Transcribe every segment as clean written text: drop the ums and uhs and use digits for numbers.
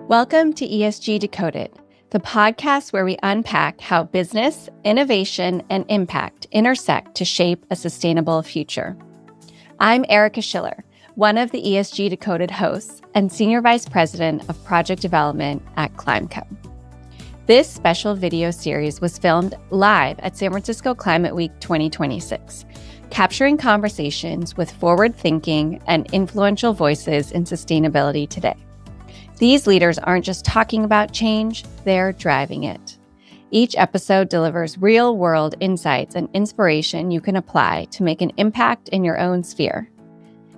Welcome to ESG Decoded, the podcast where we unpack how business, innovation, and impact intersect to shape a sustainable future. I'm Erika Schiller, one of the ESG Decoded hosts and Senior Vice President of Project Development at Climco. This special video series was filmed live at San Francisco Climate Week 2026, capturing conversations with forward-thinking and influential voices in sustainability today. These leaders aren't just talking about change, they're driving it. Each episode delivers real-world insights and inspiration you can apply to make an impact in your own sphere.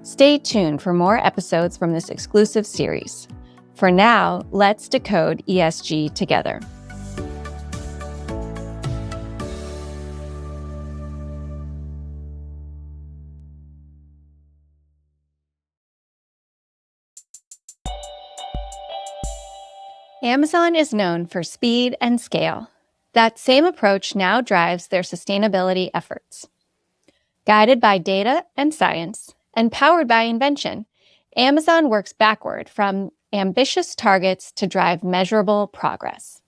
Stay tuned for more episodes from this exclusive series. For now, let's decode ESG together. Amazon is known for speed and scale. That same approach now drives their sustainability efforts. Guided by data and science, and powered by invention, Amazon works backward from ambitious targets to drive measurable progress.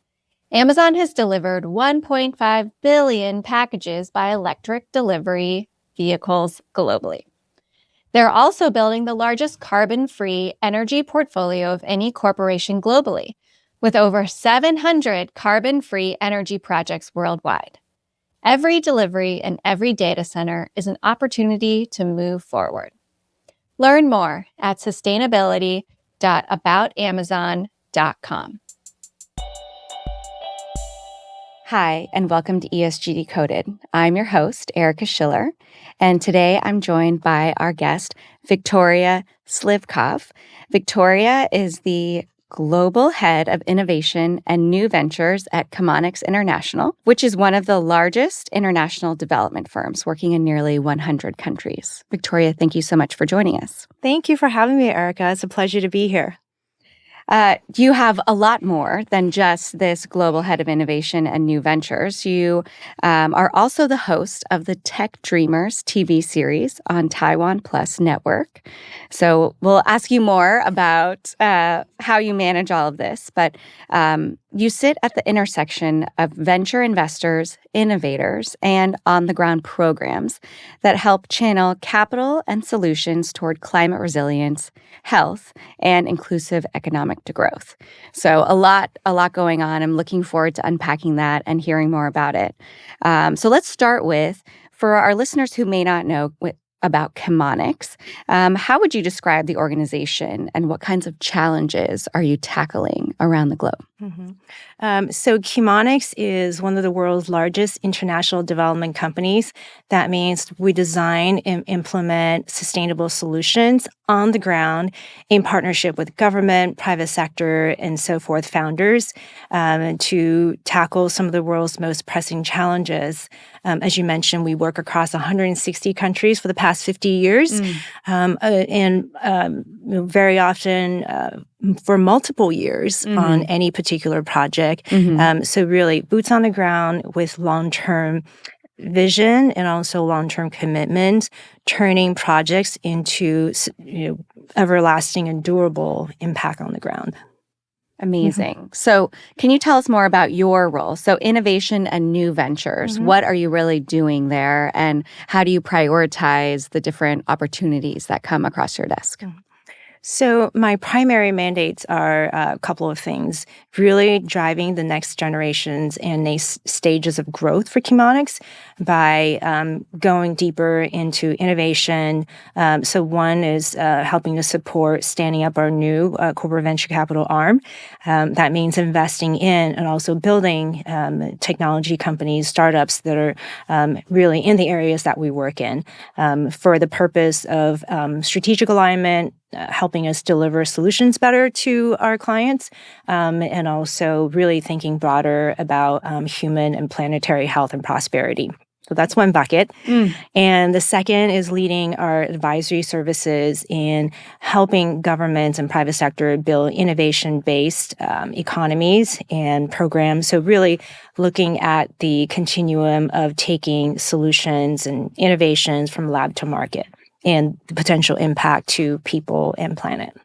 Amazon has delivered 1.5 billion packages by electric delivery vehicles globally. They're also building the largest carbon-free energy portfolio of any corporation globally, with over 700 carbon-free energy projects worldwide. Every delivery and every data center is an opportunity to move forward. Learn more at sustainability.aboutamazon.com. Hi, and welcome to ESG Decoded. I'm your host, Erika Schiller, and today I'm joined by our guest, Victoria Slivkoff. Victoria is the Global Head of Innovation and New Ventures at Chemonics International, which is one of the largest international development firms working in nearly 100 countries. Victoria, thank you so much for joining us. Thank you for having me, Erika. It's a pleasure to be here. You have a lot more than just this Global Head of Innovation and New Ventures. You are also the host of the Tech Dreamers TV series on Taiwan Plus Network. So we'll ask you more about how you manage all of this. But you sit at the intersection of venture investors, innovators, and on-the-ground programs that help channel capital and solutions toward climate resilience, health, and inclusive economic growth. So a lot going on. I'm looking forward to unpacking that and hearing more about it. So let's start with, for our listeners who may not know about Chemonics, how would you describe the organization and what kinds of challenges are you tackling around the globe? So Chemonics is one of the world's largest international development companies. That means we design and implement sustainable solutions on the ground in partnership with government, private sector, and so forth founders to tackle some of the world's most pressing challenges. As you mentioned, we work across 160 countries for the past 50 years, and very often for multiple years on any particular project. So really, boots on the ground with long-term vision and also long-term commitment, turning projects into everlasting and durable impact on the ground. Amazing. So can you tell us more about your role? So innovation and new ventures, what are you really doing there? And how do you prioritize the different opportunities that come across your desk? So my primary mandates are a couple of things, really driving the next generations and next stages of growth for Chemonics by going deeper into innovation. So one is helping to support standing up our new corporate venture capital arm. That means investing in and also building technology companies, startups that are really in the areas that we work in for the purpose of strategic alignment, helping us deliver solutions better to our clients, and also really thinking broader about human and planetary health and prosperity. So that's one bucket. And the second is leading our advisory services in helping governments and private sector build innovation-based economies and programs. So really looking at the continuum of taking solutions and innovations from lab to market and the potential impact to people and planet.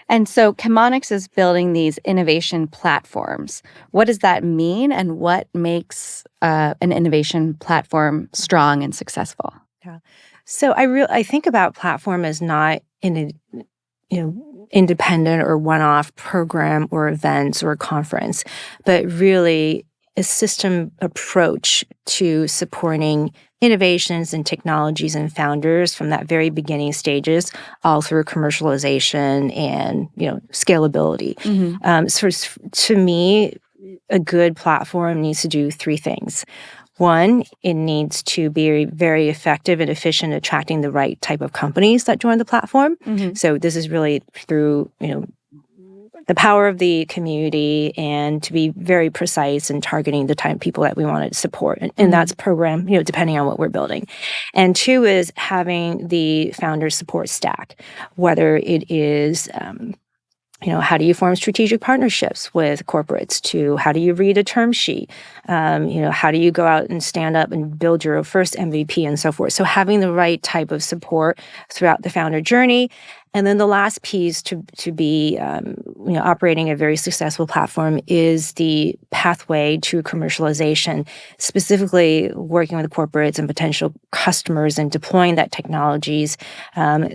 And so Chemonics is building these innovation platforms. What does that mean, and what makes an innovation platform strong and successful? Yeah. So I think about platform as not in a independent or one-off program or events or conference, but really a system approach to supporting innovations and technologies and founders from that very beginning stages, all through commercialization and scalability. So to me, a good platform needs to do three things. One, it needs to be very effective and efficient at attracting the right type of companies that join the platform. So this is really through, the power of the community and to be very precise in targeting the type of people that we want to support. And that's program, depending on what we're building. And two is having the founder support stack, whether it is how do you form strategic partnerships with corporates, to how do you read a term sheet? How do you go out and stand up and build your first MVP and so forth? So having the right type of support throughout the founder journey. And then the last piece to be operating a very successful platform is the pathway to commercialization, specifically working with corporates and potential customers and deploying that technologies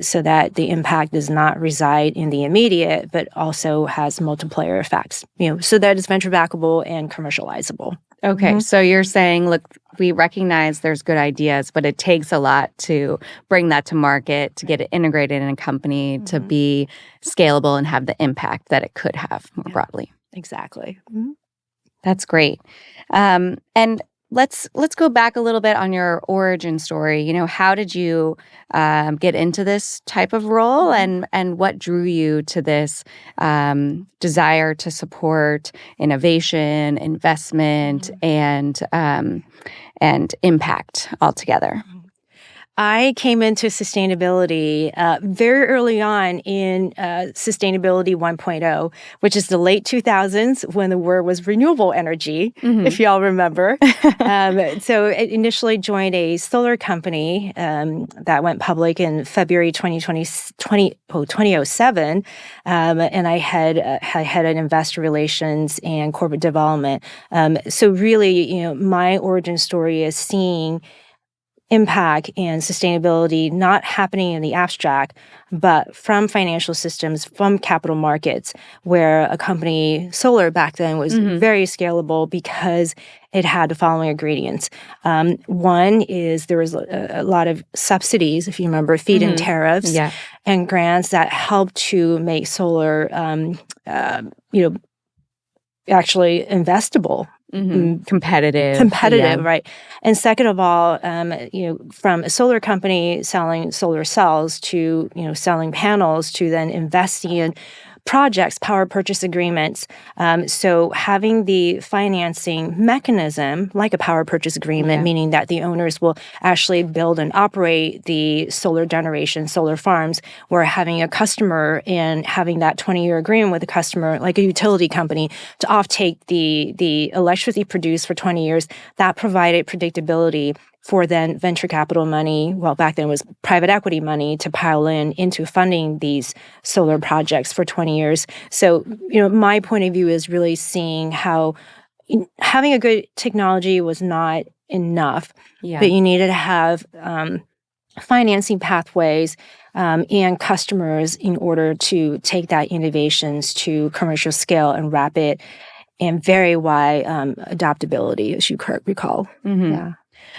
so that the impact does not reside in the immediate, but also has multiplier effects, so that it's venture backable and commercializable. Okay, so you're saying, look, we recognize there's good ideas, but it takes a lot to bring that to market, to get it integrated in a company, to be scalable and have the impact that it could have more broadly. Exactly. That's great. And let's go back a little bit on your origin story. How did you get into this type of role, and what drew you to this desire to support innovation, investment, and impact altogether? I came into sustainability very early on in Sustainability 1.0, which is the late 2000s when the word was renewable energy, if y'all remember. So I initially joined a solar company that went public in February 2007, and I had an investor relations and corporate development. So really, my origin story is seeing impact and sustainability not happening in the abstract, but from financial systems, from capital markets, where a company, Solar back then, was very scalable because it had the following ingredients. One is there was a lot of subsidies, if you remember, feed-in tariffs and grants that helped to make solar, actually investable. Competitive, right? And second of all, from a solar company selling solar cells to selling panels to then investing in projects, power purchase agreements. So having the financing mechanism, like a power purchase agreement, meaning that the owners will actually build and operate the solar generation, solar farms, where having a customer and having that 20-year agreement with a customer, like a utility company, to offtake the electricity produced for 20 years, that provided predictability for then venture capital money, well, back then it was private equity money, to pile into funding these solar projects for 20 years. So, my point of view is really seeing how having a good technology was not enough, but you needed to have financing pathways and customers in order to take that innovations to commercial scale and rapid and very wide adaptability, as you recall. Yeah.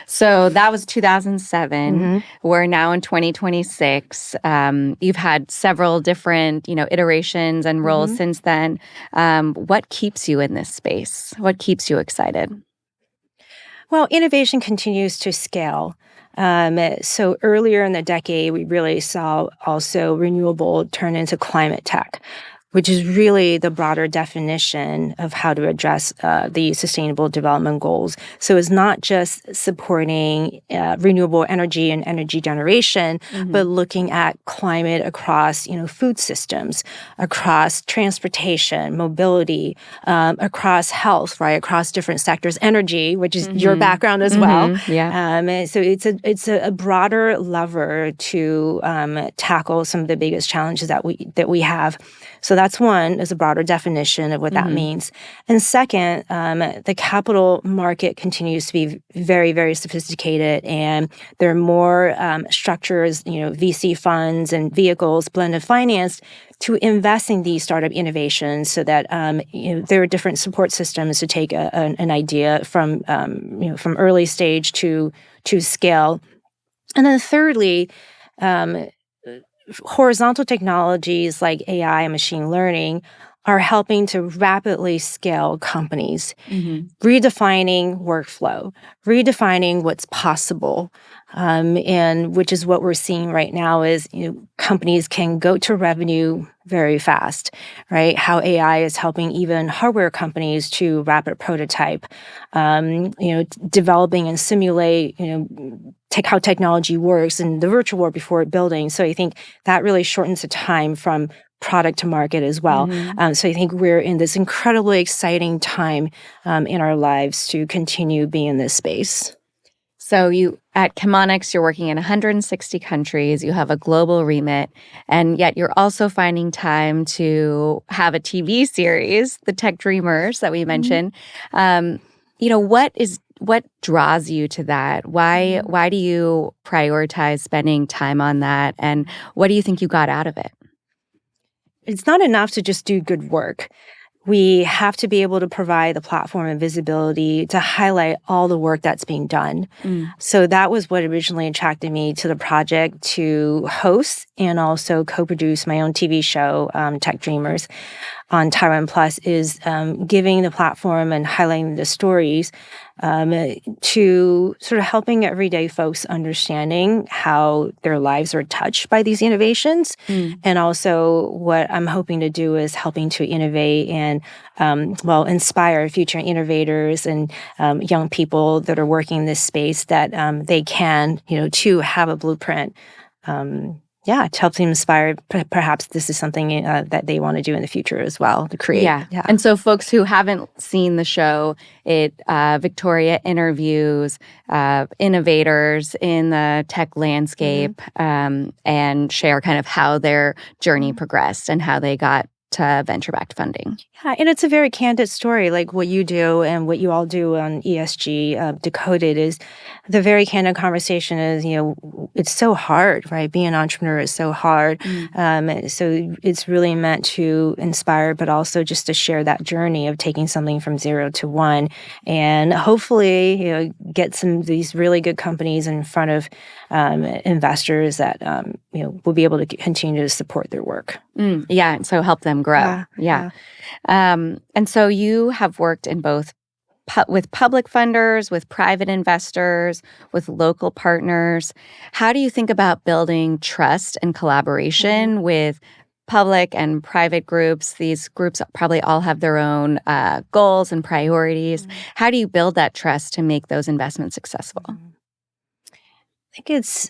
So that was 2007. We're now in 2026. You've had several different, iterations and roles since then. What keeps you in this space? What keeps you excited? Well, innovation continues to scale. So earlier in the decade, we really saw also renewable turn into climate tech. which is really the broader definition of how to address the Sustainable Development Goals. So it's not just supporting renewable energy and energy generation, but looking at climate across, food systems, across transportation, mobility, across health, right, across different sectors, energy, which is your background as well. Yeah. So it's a broader lever to tackle some of the biggest challenges that we have. So that's one, is a broader definition of what that means. And second, the capital market continues to be very, very sophisticated, and there are more structures, VC funds and vehicles, blended finance, to invest in these startup innovations, so that there are different support systems to take an idea from early stage to scale. And then thirdly, horizontal technologies like AI and machine learning are helping to rapidly scale companies, redefining workflow, redefining what's possible, and which is what we're seeing right now is companies can go to revenue very fast, right? How AI is helping even hardware companies to rapid prototype, developing and simulate, how technology works in the virtual world before building. So I think that really shortens the time from product to market as well. So I think we're in this incredibly exciting time in our lives to continue being in this space. So you at Chemonics, you're working in 160 countries. You have a global remit, and yet you're also finding time to have a TV series, The Tech Dreamers, that we mentioned. What draws you to that? Why do you prioritize spending time on that? And what do you think you got out of it? It's not enough to just do good work. We have to be able to provide the platform and visibility to highlight all the work that's being done. So that was what originally attracted me to the project, to host and also co-produce my own TV show, Tech Dreamers, on Taiwan Plus, is giving the platform and highlighting the stories to sort of helping everyday folks understanding how their lives are touched by these innovations. And also what I'm hoping to do is helping to innovate and, inspire future innovators and young people that are working in this space, that they can, to have a blueprint. To help them inspire. Perhaps this is something that they want to do in the future as well, to create. Yeah. And so folks who haven't seen the show, Victoria interviews innovators in the tech landscape and share kind of how their journey progressed and how they got to venture-backed funding. Yeah, and it's a very candid story, like what you do and what you all do on ESG Decoded. Is the very candid conversation is, it's so hard, right? Being an entrepreneur is so hard. So it's really meant to inspire, but also just to share that journey of taking something from 0 to 1, and hopefully, get some of these really good companies in front of investors that, will be able to continue to support their work. And so help them grow. Yeah. And so you have worked in both with public funders, with private investors, with local partners. How do you think about building trust and collaboration with public and private groups? These groups probably all have their own goals and priorities. How do you build that trust to make those investments successful? I think it's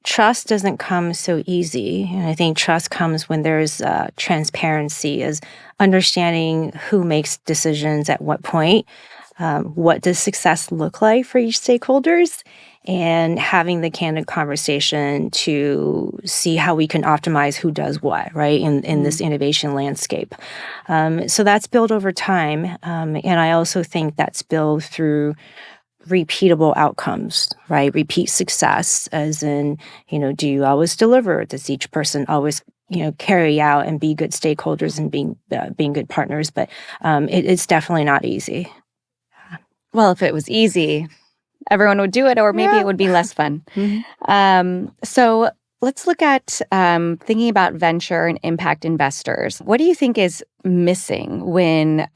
trust doesn't come so easy. And I think trust comes when there's transparency, as understanding who makes decisions at what point, what does success look like for each stakeholders, and having the candid conversation to see how we can optimize who does what, right, in this innovation landscape. So that's built over time. And I also think that's built through repeatable outcomes, right? Repeat success, as in, do you always deliver? Does each person always, carry out and be good stakeholders and being good partners? But it's definitely not easy. Well, if it was easy, everyone would do it, or maybe it would be less fun. So let's look at thinking about venture and impact investors. What do you think is missing when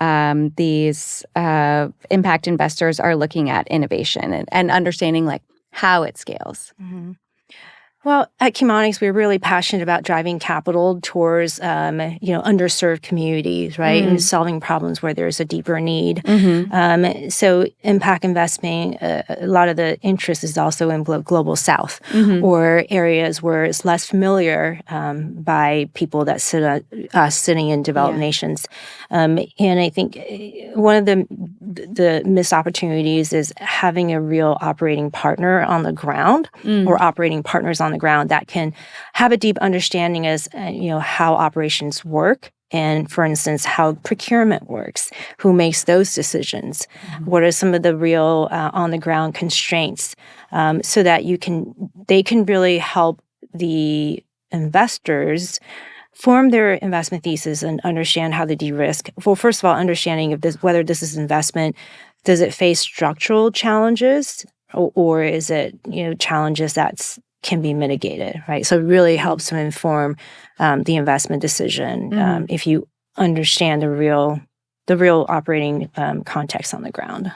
these impact investors are looking at innovation and understanding how it scales? Well, at Chemonics, we're really passionate about driving capital towards, underserved communities, right, and solving problems where there's a deeper need. So impact investing, a lot of the interest is also in global South or areas where it's less familiar by people that sitting in developed nations. And I think one of the missed opportunities is having a real operating partner on the ground or operating partners on the ground that can have a deep understanding as how operations work, and for instance how procurement works, who makes those decisions, what are some of the real on the ground constraints, so that they can really help the investors form their investment thesis and understand how to de-risk. Well, first of all, understanding whether this is investment, does it face structural challenges, or is it challenges that can be mitigated, right? So it really helps to inform the investment decision if you understand the real operating context on the ground.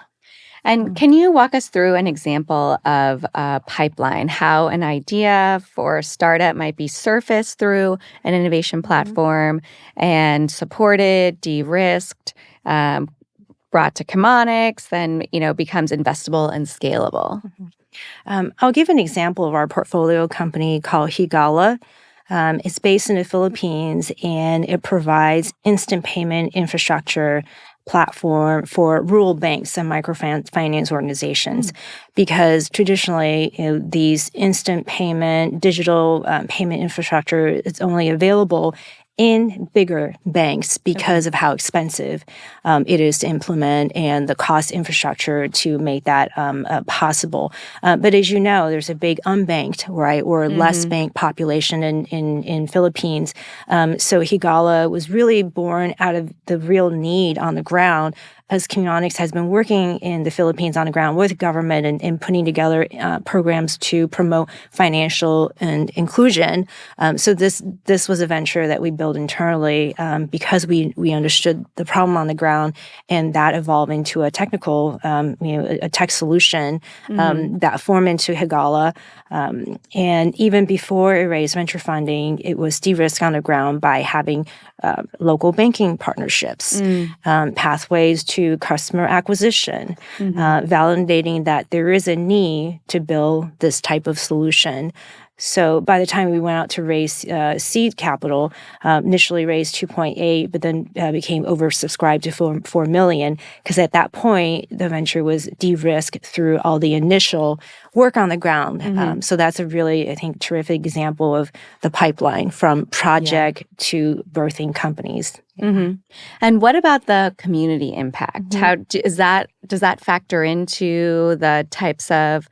And can you walk us through an example of a pipeline, how an idea for a startup might be surfaced through an innovation platform and supported, de-risked, brought to Chemonics, then becomes investable and scalable? I'll give an example of our portfolio company called Higala. It's based in the Philippines, and it provides instant payment infrastructure platform for rural banks and microfinance organizations. Because traditionally, these instant payment, digital payment infrastructure is only available in bigger banks because of how expensive it is to implement and the cost infrastructure to make that possible. But as you know, there's a big unbanked, right, or less banked population in Philippines. So Higala was really born out of the real need on the ground, as Chemonics has been working in the Philippines on the ground with government and putting together programs to promote financial and inclusion. So this was a venture that we built internally because we understood the problem on the ground, and that evolved into a technical, a tech solution that formed into Higala. And even before it raised venture funding, it was de-risked on the ground by having local banking partnerships, pathways to customer acquisition, validating that there is a need to build this type of solution. So by the time we went out to raise seed capital, initially raised 2.8, but then became oversubscribed to 4 million, because at that point, the venture was de-risked through all the initial work on the ground. So that's a really, I think, terrific example of the pipeline from project to birthing companies. And what about the community impact? How does that factor into the types of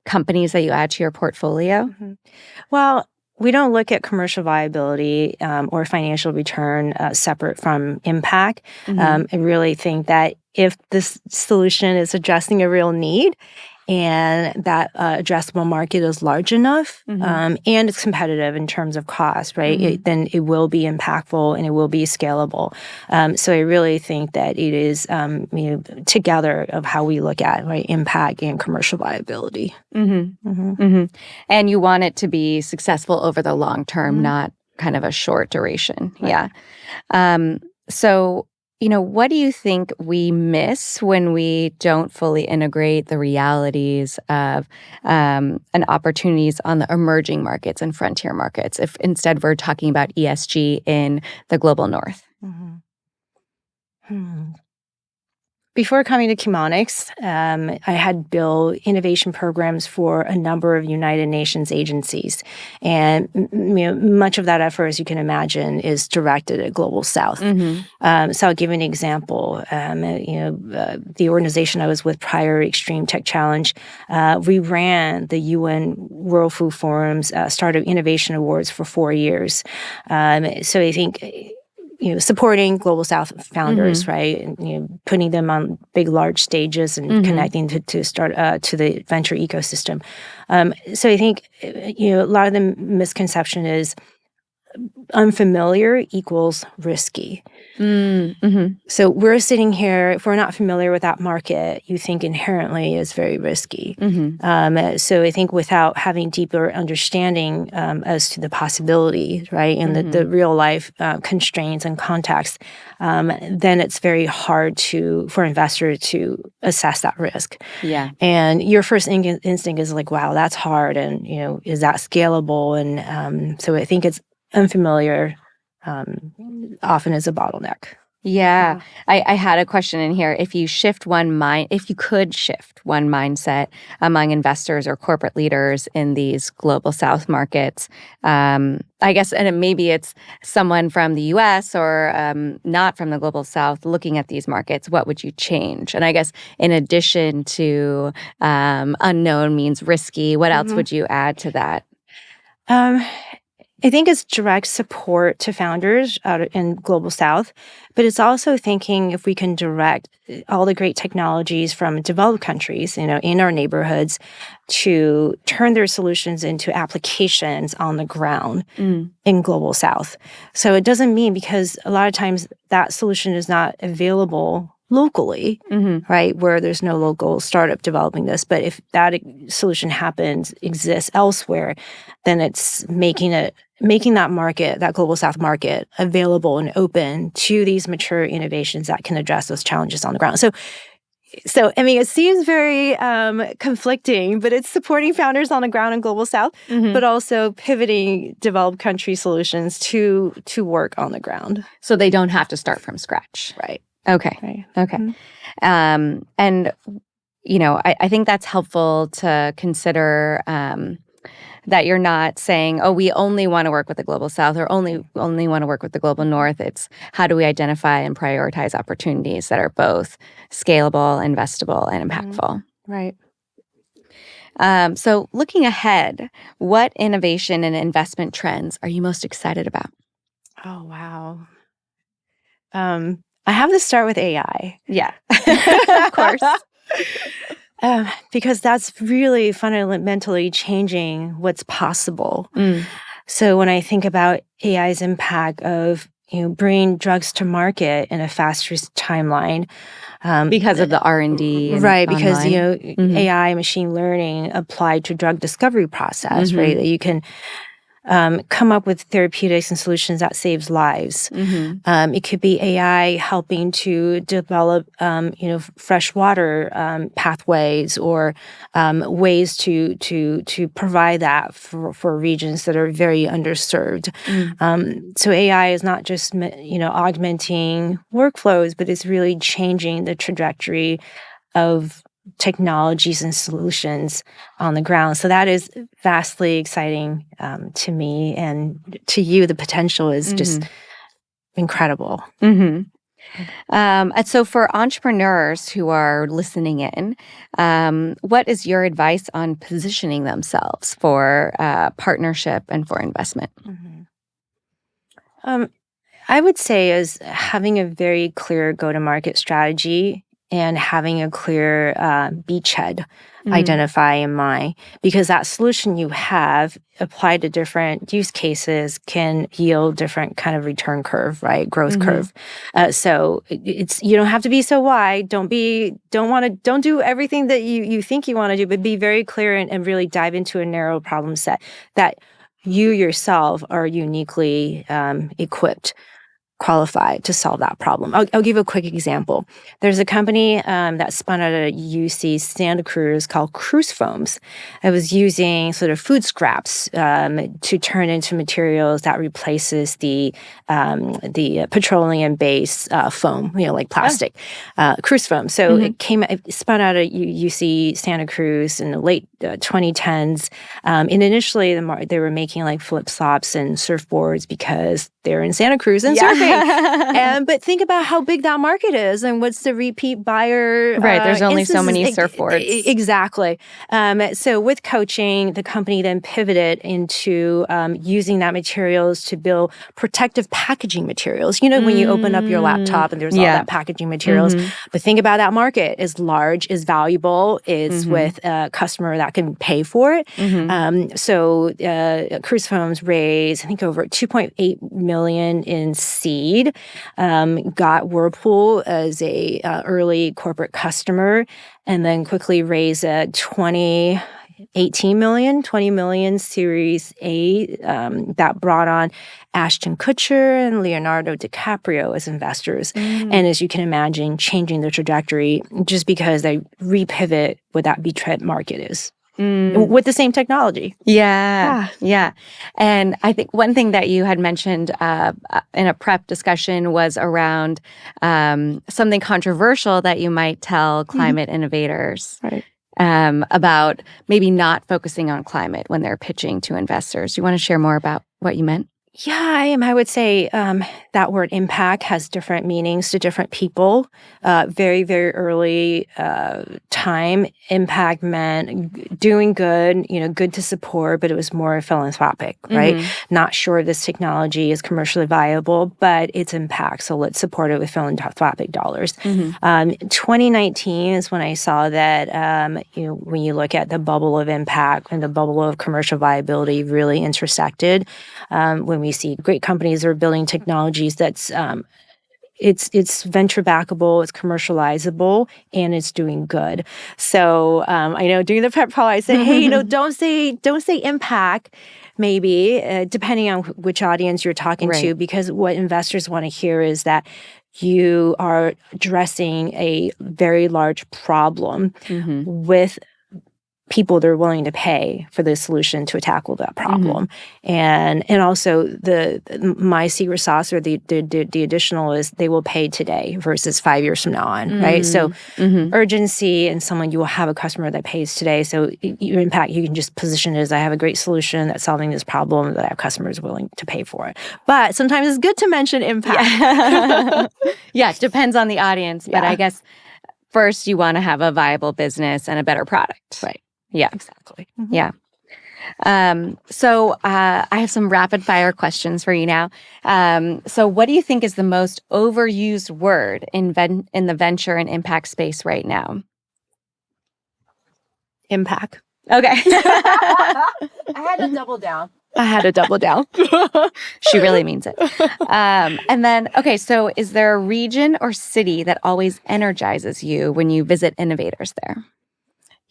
companies that you add to your portfolio? Well, we don't look at commercial viability or financial return separate from impact. I really think that if this solution is addressing a real need and that addressable market is large enough and it's competitive in terms of cost, right, then it will be impactful and it will be scalable. So I really think that it is together of how we look at impact and commercial viability. And you want it to be successful over the long term, not kind of a short duration. Right. Yeah. So what do you think we miss when we don't fully integrate the realities of and opportunities on the emerging markets and frontier markets, if instead we're talking about ESG in the global north? Before coming to Chemonics, I had built innovation programs for a number of United Nations agencies. And much of that effort, as you can imagine, is directed at Global South. So I'll give an example. The organization I was with prior, Extreme Tech Challenge, we ran the UN World Food Forum's Startup Innovation Awards for 4 years. So I think supporting Global South founders, right, and putting them on big, large stages and connecting to start to the venture ecosystem. So I think a lot of the misconception is unfamiliar equals risky. Mm-hmm. So we're sitting here, if we're not familiar with that market, you think inherently is very risky. Mm-hmm. So I think without having deeper understanding as to the possibility, right, and the real life constraints and context, then it's very hard for investors to assess that risk. Yeah. And your first instinct is like, wow, that's hard. And, is that scalable? And so I think it's unfamiliar often is a bottleneck. Yeah. I had a question in here. If you could shift one mindset among investors or corporate leaders in these global South markets, I guess, and maybe it's someone from the US or not from the global South looking at these markets, what would you change? And I guess in addition to unknown means risky, what else would you add to that? I think it's direct support to founders out in Global South, but it's also thinking if we can direct all the great technologies from developed countries, in our neighborhoods to turn their solutions into applications on the ground in Global South. So it doesn't mean because a lot of times that solution is not available locally, right, where there's no local startup developing this. But if that solution exists elsewhere, then it's making that market, that Global South market, available and open to these mature innovations that can address those challenges on the ground. So I mean, it seems very conflicting, but it's supporting founders on the ground in Global South, but also pivoting developed country solutions to work on the ground. So they don't have to start from scratch. Right. Okay. Right. Okay. And, I think that's helpful to consider that you're not saying, oh, we only want to work with the Global South or only want to work with the Global North. It's how do we identify and prioritize opportunities that are both scalable, investable, and impactful. Right. So looking ahead, what innovation and investment trends are you most excited about? Oh, wow. I have to start with AI. Yeah, of course. Because that's really fundamentally changing what's possible. So when I think about AI's impact of bringing drugs to market in a faster timeline, because of the R&D, right? Because online. AI, machine learning applied to drug discovery process, right? That you can come up with therapeutics and solutions that saves lives. It could be AI helping to develop, fresh water pathways or ways to provide that for regions that are very underserved. So AI is not just augmenting workflows, but it's really changing the trajectory of technologies and solutions on the ground. So that is vastly exciting to me, and to you, the potential is just incredible. And so for entrepreneurs who are listening in, what is your advice on positioning themselves for partnership and for investment? I would say is having a very clear go-to-market strategy and having a clear beachhead identify in mind, because that solution you have applied to different use cases can yield different kind of return curve, right? Growth curve. So it's you don't have to be so wide. Don't do everything that you think you want to do, but be very clear and really dive into a narrow problem set that you yourself are uniquely equipped, qualified to solve that problem. I'll give a quick example. There's a company that spun out of UC Santa Cruz called Cruise Foams. It was using sort of food scraps to turn into materials that replaces the petroleum-based foam, like plastic, Cruise Foam. So it spun out of UC Santa Cruz in the late 2010s. And initially, they were making like flip-flops and surfboards because they're in Santa Cruz and surfing. But think about how big that market is and what's the repeat buyer. Right. There's only so instances. many surfboards. Exactly. So with coaching, the company then pivoted into using that materials to build protective packaging materials. When you open up your laptop and there's all that packaging materials. But think about that market is large, is valuable, is with a customer that can pay for it. So Cruise Foams raised, I think, over $2.8 million in seed, got Whirlpool as a early corporate customer, and then quickly raised a $20 million Series A that brought on Ashton Kutcher and Leonardo DiCaprio as investors. And as you can imagine, changing the trajectory just because they repivot what that beachhead market is. With the same technology. Yeah. And I think one thing that you had mentioned in a prep discussion was around something controversial that you might tell climate innovators about maybe not focusing on climate when they're pitching to investors. Do you want to share more about what you meant? Yeah, I am. I would say that word impact has different meanings to different people. Very, very early time, impact meant doing good, good to support, but it was more philanthropic, right? Not sure this technology is commercially viable, but its impact. So let's support it with philanthropic dollars. 2019 is when I saw that, when you look at the bubble of impact and the bubble of commercial viability really intersected. When we see great companies that are building technologies that's it's venture backable, it's commercializable, and it's doing good. So I know during the prep call I said, hey, don't say impact, maybe depending on which audience you're talking to, because what investors want to hear is that you are addressing a very large problem with people that are willing to pay for the solution to tackle that problem. And also my secret sauce or the additional is they will pay today versus 5 years from now on, right? So urgency and someone, you will have a customer that pays today. So your impact, you can just position it as I have a great solution that's solving this problem that I have customers willing to pay for it. But sometimes it's good to mention impact. Yeah, it depends on the audience. But I guess first you want to have a viable business and a better product. Right. Yeah, exactly. Yeah. So I have some rapid fire questions for you now. So what do you think is the most overused word in the venture and impact space right now? Impact. Okay. I had to double down. She really means it. And then, okay, so is there a region or city that always energizes you when you visit innovators there?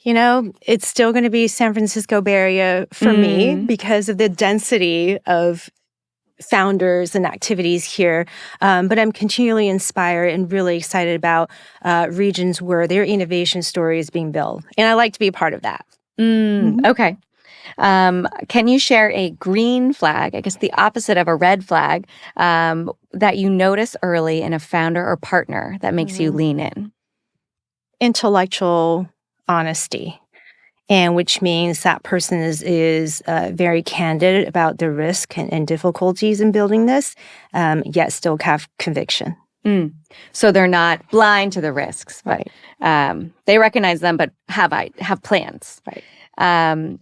It's still going to be San Francisco Bay Area for me because of the density of founders and activities here. But I'm continually inspired and really excited about regions where their innovation story is being built. And I like to be a part of that. Okay. Can you share a green flag, I guess the opposite of a red flag, that you notice early in a founder or partner that makes you lean in? Intellectual honesty, and which means that person is very candid about the risk and difficulties in building this, yet still have conviction. So they're not blind to the risks, but they recognize them, but have plans. Right.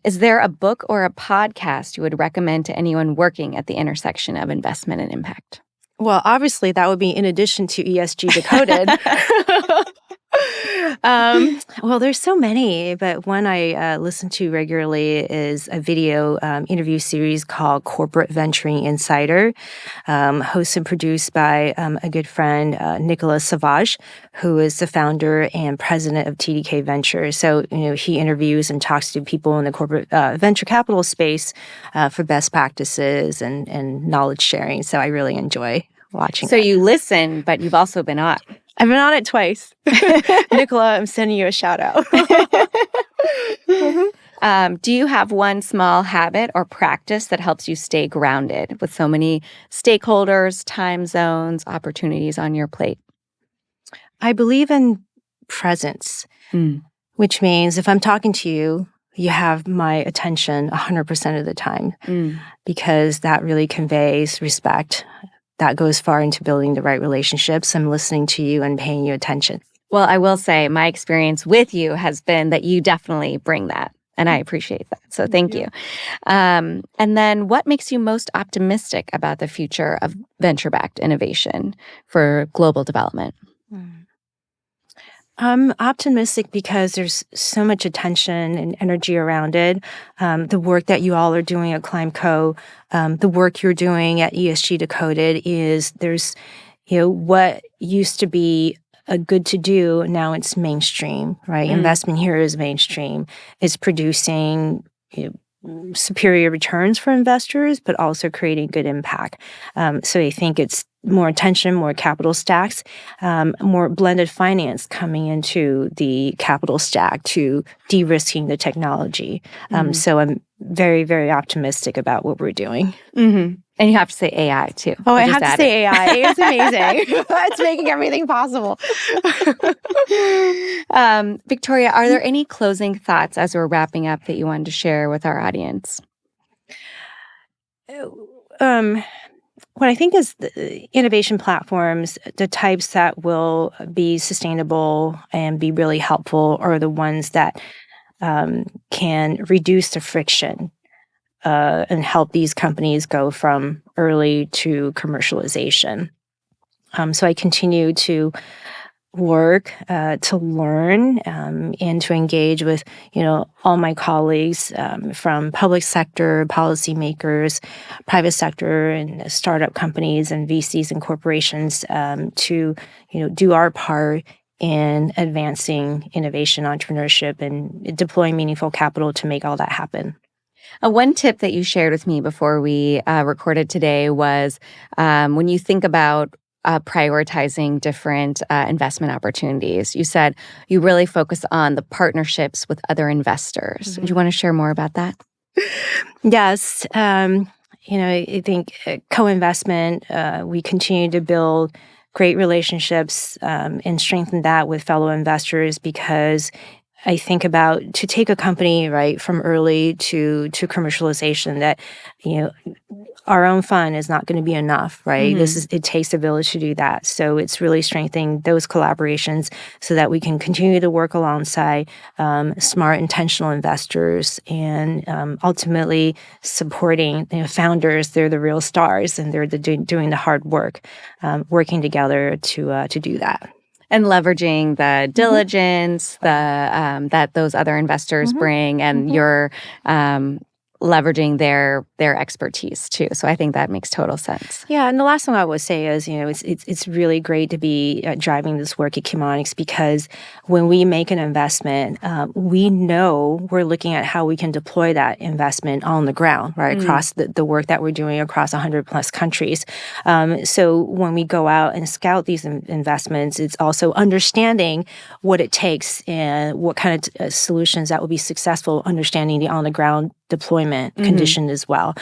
Is there a book or a podcast you would recommend to anyone working at the intersection of investment and impact? Well, obviously, that would be in addition to ESG Decoded. Well, there's so many, but one I listen to regularly is a video interview series called Corporate Venturing Insider, hosted and produced by a good friend, Nicolas Savage, who is the founder and president of TDK Ventures. So, he interviews and talks to people in the corporate venture capital space for best practices and knowledge sharing. So I really enjoy watching So that. you listen, but you've also been on. I've been on it twice. Nicola, I'm sending you a shout out. Do you have one small habit or practice that helps you stay grounded with so many stakeholders, time zones, opportunities on your plate? I believe in presence, which means if I'm talking to you, you have my attention 100% of the time because that really conveys respect. That goes far into building the right relationships. I'm listening to you and paying you attention. Well, I will say my experience with you has been that you definitely bring that, and I appreciate that. So thank you. And then what makes you most optimistic about the future of venture-backed innovation for global development? I'm optimistic because there's so much attention and energy around it. The work that you all are doing at Climbco, the work you're doing at ESG Decoded there's what used to be a good to do, now it's mainstream, right? Investment here is mainstream. It's producing superior returns for investors, but also creating good impact. So I think it's more attention, more capital stacks, more blended finance coming into the capital stack to de-risking the technology. So I'm very, very optimistic about what we're doing. And you have to say AI too. Oh, I have to say AI. It's amazing. It's making everything possible. Victoria, are there any closing thoughts as we're wrapping up that you wanted to share with our audience? What I think is the innovation platforms, the types that will be sustainable and be really helpful are the ones that can reduce the friction and help these companies go from early to commercialization. So I continue to work to learn and to engage with all my colleagues from public sector policymakers, private sector and startup companies and VCs and corporations to do our part in advancing innovation, entrepreneurship, and deploying meaningful capital to make all that happen. One tip that you shared with me before we recorded today was when you think about prioritizing different investment opportunities, you said you really focus on the partnerships with other investors. Do you want to share more about that? Yes. I think co-investment, we continue to build great relationships and strengthen that with fellow investors because I think about to take a company right from early to commercialization that our own fund is not going to be enough, right? It takes a village to do that. So it's really strengthening those collaborations so that we can continue to work alongside smart, intentional investors and ultimately supporting founders. They're the real stars and they're doing the hard work, working together to do that. And leveraging the diligence that those other investors bring, and you're leveraging their expertise too. So I think that makes total sense. Yeah, and the last thing I would say is, it's really great to be driving this work at Chemonics because when we make an investment, we know we're looking at how we can deploy that investment on the ground, right, across the work that we're doing across 100 plus countries. So when we go out and scout these investments, it's also understanding what it takes and what kind of solutions that will be successful, understanding the on the ground deployment condition as well.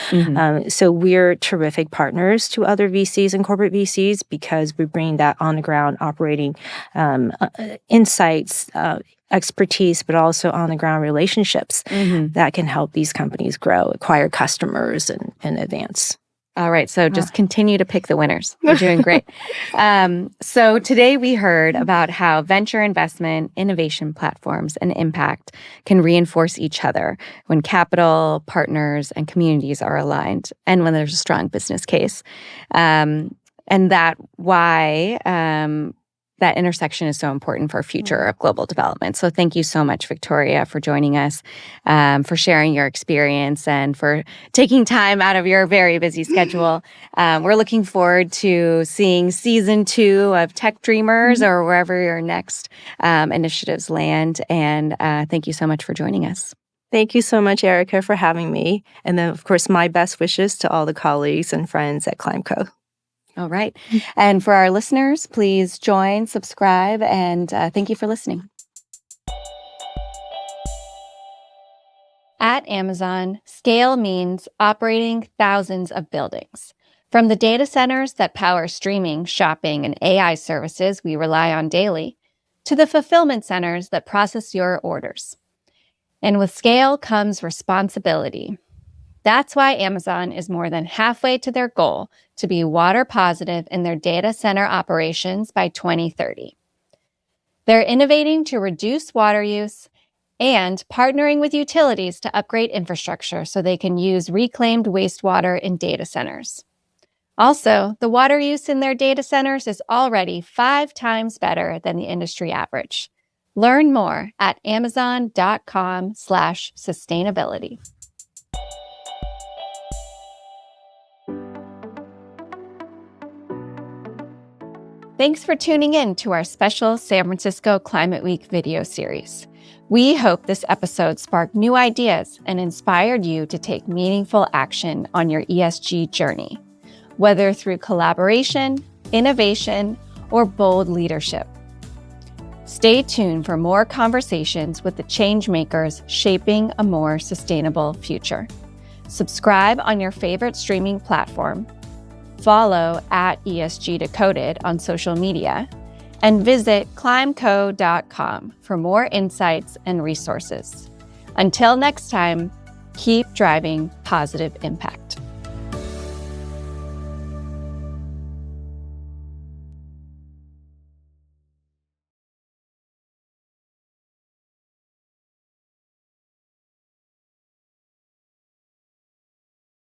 So we're terrific partners to other VCs and corporate VCs because we bring that on-the-ground operating insights, expertise, but also on-the-ground relationships that can help these companies grow, acquire customers, and advance. All right. So just continue to pick the winners. You're doing great. So today we heard about how venture investment, innovation platforms, and impact can reinforce each other when capital, partners, and communities are aligned and when there's a strong business case. And that why that intersection is so important for future of global development. So thank you so much, Victoria, for joining us, for sharing your experience, and for taking time out of your very busy schedule. We're looking forward to seeing season 2 of Tech Dreamers or wherever your next initiatives land. And thank you so much for joining us. Thank you so much, Erika, for having me. And then, of course, my best wishes to all the colleagues and friends at Climbco. All right. And for our listeners, please join, subscribe, and thank you for listening. At Amazon, scale means operating thousands of buildings. From the data centers that power streaming, shopping, and AI services we rely on daily, to the fulfillment centers that process your orders. And with scale comes responsibility. That's why Amazon is more than halfway to their goal to be water positive in their data center operations by 2030. They're innovating to reduce water use and partnering with utilities to upgrade infrastructure so they can use reclaimed wastewater in data centers. Also, the water use in their data centers is already 5 times better than the industry average. Learn more at amazon.com/sustainability. Thanks for tuning in to our special San Francisco Climate Week video series. We hope this episode sparked new ideas and inspired you to take meaningful action on your ESG journey, whether through collaboration, innovation, or bold leadership. Stay tuned for more conversations with the change makers shaping a more sustainable future. Subscribe on your favorite streaming platform, follow at ESG Decoded on social media, and visit climbco.com for more insights and resources. Until next time, keep driving positive impact.